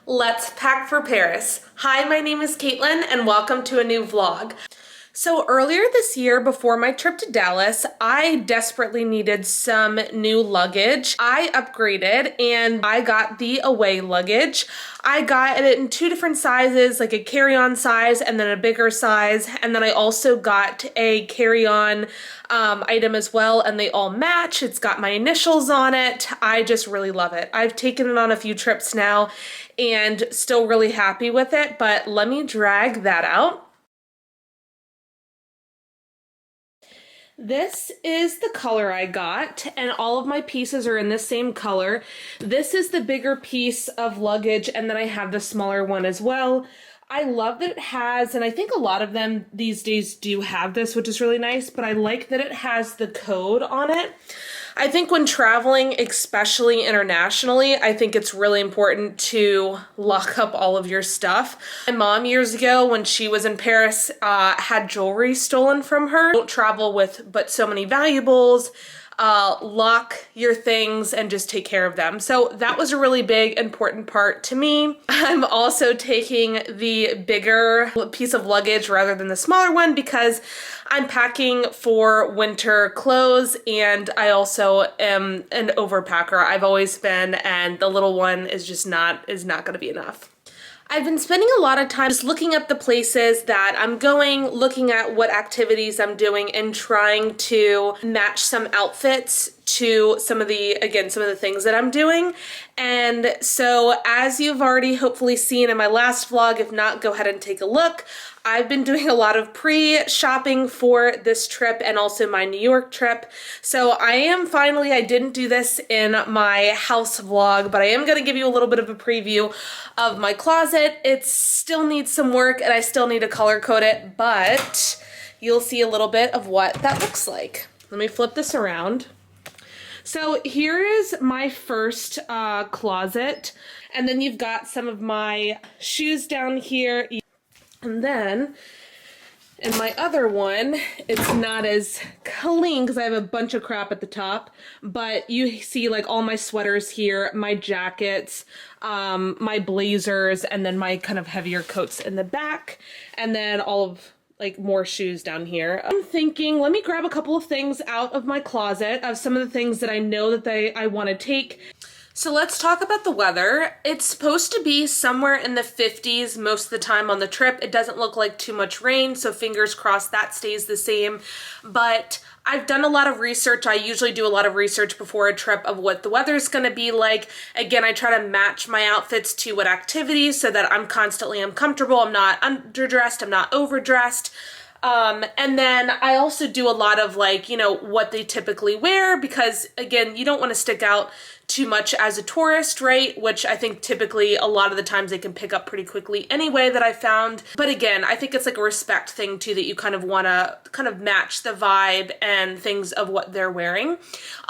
Let's pack for Paris. Hi, my name is Caitlin and welcome to a new vlog. So earlier this year, before my trip to Dallas, I desperately needed some new luggage. I upgraded and I got the away luggage. I got it in two different sizes, like a carry-on size and then a bigger size. And then I also got a carry-on item as well, and they all match. It's got my initials on it. I just really love it. I've taken it on a few trips now and still really happy with it, but let me drag that out. This is the color I got, and all of my pieces are in the same color. This is the bigger piece of luggage, and then I have the smaller one as well. I love that it has, and I think a lot of them these days do have this, which is really nice, but I like that it has the code on it. I think when traveling, especially internationally, I think it's really important to lock up all of your stuff. My mom years ago, when she was in Paris, had jewelry stolen from her. Don't travel with but so many valuables. Lock your things and just take care of them. So that was a really big, important part to me. I'm also taking the bigger piece of luggage rather than the smaller one because I'm packing for winter clothes, and I also am an overpacker. I've always been, and the little one is just not gonna be enough. I've been spending a lot of time just looking up the places that I'm going, looking at what activities I'm doing, and trying to match some outfits to some of the things that I'm doing. And so as you've already hopefully seen in my last vlog, if not, go ahead and take a look. I've been doing a lot of pre-shopping for this trip and also my New York trip. So I didn't do this in my house vlog, but I am going to give you a little bit of a preview of my closet. It still needs some work and I still need to color code it, but you'll see a little bit of what that looks like. Let me flip this around. So here is my first closet, and then you've got some of my shoes down here. And then in my other one, it's not as clean because I have a bunch of crap at the top, but you see like all my sweaters here, my jackets, my blazers, and then my kind of heavier coats in the back, and then all of like more shoes down here. I'm thinking, let me grab a couple of things out of my closet of some of the things that I know that I want to take. So let's talk about the weather. It's supposed to be somewhere in the 50s most of the time on the trip. It doesn't look like too much rain, so fingers crossed that stays the same. But I've done a lot of research. I usually do a lot of research before a trip of what the weather's gonna be like. Again, I try to match my outfits to what activities so that I'm comfortable. I'm not underdressed, I'm not overdressed. And then I also do a lot of like, what they typically wear because again, you don't want to stick out too much as a tourist, right? Which I think typically a lot of the times they can pick up pretty quickly anyway that I found. But again, I think it's like a respect thing too, that you kind of want to kind of match the vibe and things of what they're wearing.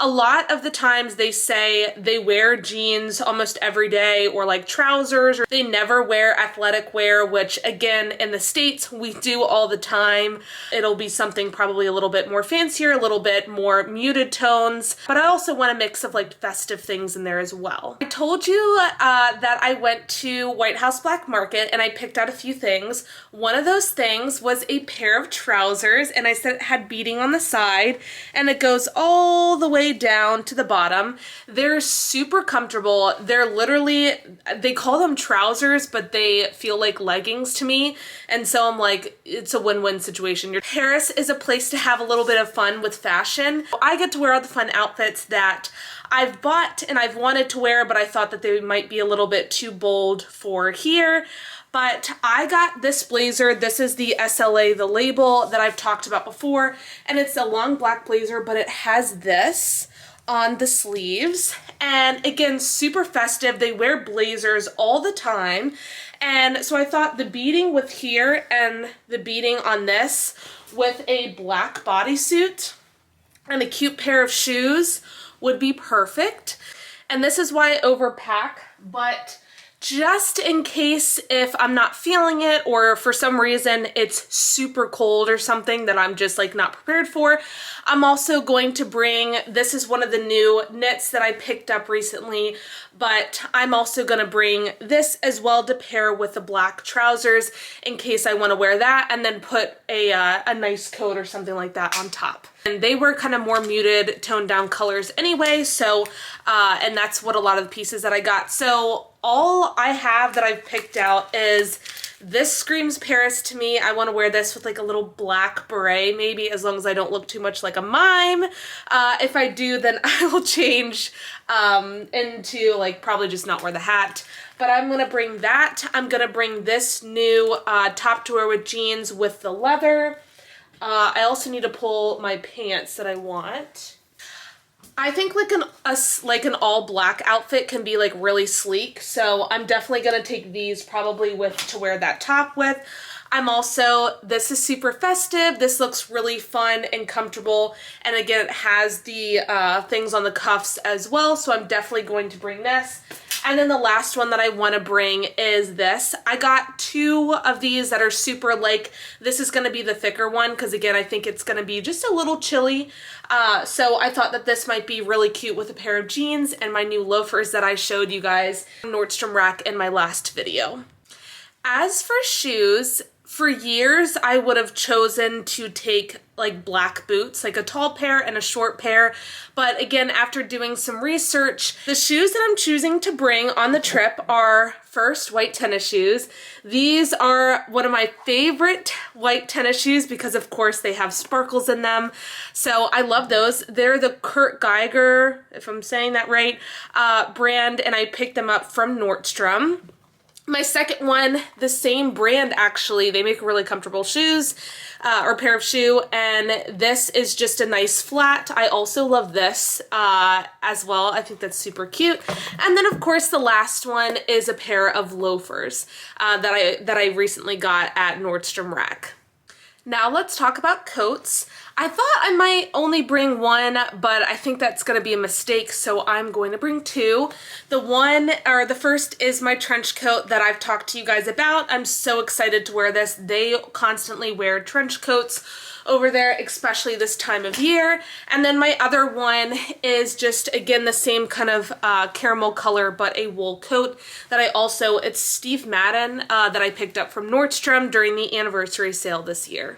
A lot of the times they say they wear jeans almost every day or like trousers, or they never wear athletic wear, which again, in the States, we do all the time. It'll be something probably a little bit more fancier, a little bit more muted tones, but I also want a mix of like festive things in there as well. I told you that I went to White House Black Market and I picked out a few things. One of those things was a pair of trousers, and I said it had beading on the side and it goes all the way down to the bottom. They're super comfortable. They're literally, they call them trousers, but they feel like leggings to me. And so I'm like, it's a win-win situation. Paris is a place to have a little bit of fun with fashion. I get to wear all the fun outfits that I've bought and I've wanted to wear, but I thought that they might be a little bit too bold for here. But I got this blazer. This is the SLA, the label that I've talked about before, and it's a long black blazer, but it has this on the sleeves. And again, super festive. They wear blazers all the time. And so I thought the beading with here and the beading on this with a black bodysuit and a cute pair of shoes would be perfect. And this is why I overpack, but just in case if I'm not feeling it or for some reason it's super cold or something that I'm just like not prepared for. I'm also going to bring, this is one of the new knits that I picked up recently, but I'm also going to bring this as well to pair with the black trousers in case I want to wear that, and then put a nice coat or something like that on top. And they were kind of more muted, toned down colors anyway, so, and that's what a lot of the pieces that I got. So all I have that I've picked out is this screams Paris to me. I want to wear this with like a little black beret, maybe, as long as I don't look too much like a mime. If I do, then I will change into like probably just not wear the hat. But I'm going to bring that. I'm going to bring this new top to wear with jeans with the leather. I also need to pull my pants that I want. I think like an all black outfit can be like really sleek, so I'm definitely gonna take these probably with to wear that top with. I'm also, this is super festive. This looks really fun and comfortable, and again it has the things on the cuffs as well, so I'm definitely going to bring this. And then the last one that I want to bring is this. I got two of these that are super like, this is going to be the thicker one because again I think it's going to be just a little chilly. So I thought that this might be really cute with a pair of jeans and my new loafers that I showed you guys from Nordstrom Rack in my last video. As for shoes, for years I would have chosen to take like black boots, like a tall pair and a short pair. But again, after doing some research, the shoes that I'm choosing to bring on the trip are first white tennis shoes. These are one of my favorite white tennis shoes because of course they have sparkles in them. So I love those. They're the Kurt Geiger, if I'm saying that right, brand, and I picked them up from Nordstrom. My second one, the same brand actually, they make really comfortable shoes, or pair of shoe, and this is just a nice flat. I also love this as well. I think that's super cute. And then of course the last one is a pair of loafers that I recently got at Nordstrom Rack. Now let's talk about coats. I thought I might only bring one, but I think that's gonna be a mistake, so I'm going to bring two. The first is my trench coat that I've talked to you guys about. I'm so excited to wear this. They constantly wear trench coats over there, especially this time of year. And then my other one is just, again, the same kind of caramel color, but a wool coat that it's Steve Madden that I picked up from Nordstrom during the anniversary sale this year.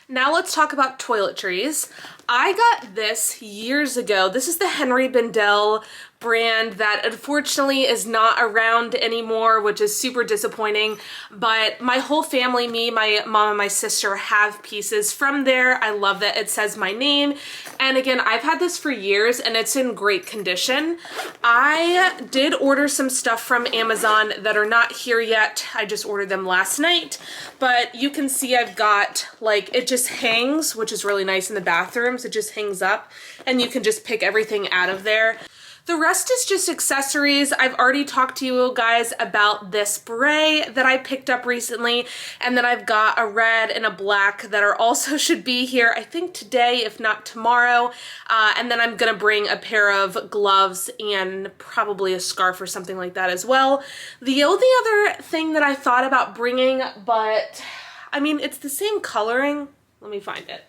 Now let's talk about toiletries. I got this years ago. This is the Henri Bendel brand that unfortunately is not around anymore, which is super disappointing. But my whole family, me, my mom, and my sister have pieces from there. I love that it says my name. And again, I've had this for years and it's in great condition. I did order some stuff from Amazon that are not here yet. I just ordered them last night. But you can see I've got, like, it just hangs, which is really nice in the bathrooms. It just hangs up and you can just pick everything out of there. The rest is just accessories. I've already talked to you guys about this beret that I picked up recently, and then I've got a red and a black that are also should be here, I think today, if not tomorrow. And then I'm gonna bring a pair of gloves and probably a scarf or something like that as well. The only other thing that I thought about bringing, but I mean, it's the same coloring. Let me find it.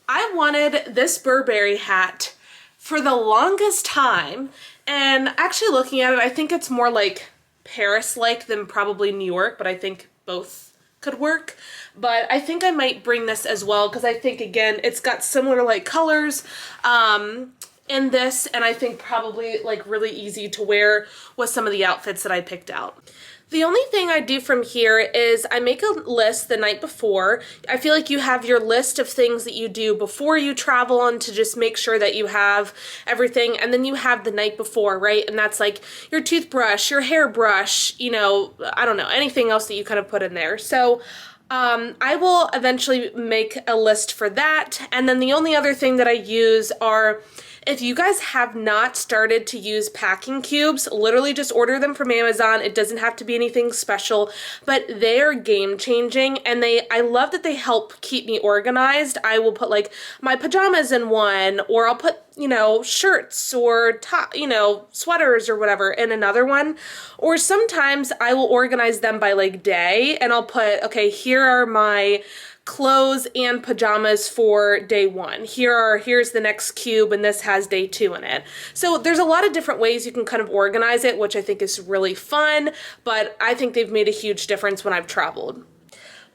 I wanted this Burberry hat for the longest time, and actually looking at it, I think it's more like Paris-like than probably New York, but I think both could work. But I think I might bring this as well because I think, again, it's got similar like colors in this, and I think probably like really easy to wear with some of the outfits that I picked out. The only thing I do from here is I make a list the night before. I feel like you have your list of things that you do before you travel and to just make sure that you have everything, and then you have the night before, right? And that's like your toothbrush, your hairbrush, you know, I don't know, anything else that you kind of put in there. So I will eventually make a list for that. And then the only other thing that I use are, if you guys have not started to use packing cubes, literally just order them from Amazon. It doesn't have to be anything special, but they are game changing, and I love that they help keep me organized. I will put like my pajamas in one, or I'll put shirts or top, sweaters or whatever in another one. Or sometimes I will organize them by like day, and I'll put, okay, here are my clothes and pajamas for day 1. Here's the next cube, and this has day 2 in it. So there's a lot of different ways you can kind of organize it, which I think is really fun, but I think they've made a huge difference when I've traveled.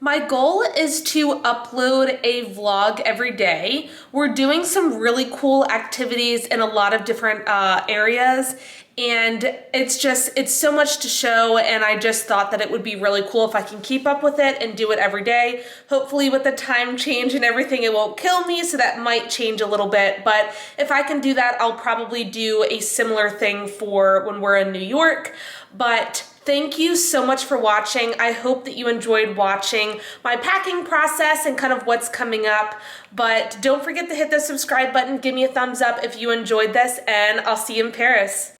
My goal is to upload a vlog every day. We're doing some really cool activities in a lot of different areas, and it's so much to show, and I just thought that it would be really cool if I can keep up with it and do it every day. Hopefully with the time change and everything, it won't kill me, so that might change a little bit, but if I can do that, I'll probably do a similar thing for when we're in New York. But thank you so much for watching. I hope that you enjoyed watching my packing process and kind of what's coming up. But don't forget to hit the subscribe button, give me a thumbs up if you enjoyed this, and I'll see you in Paris.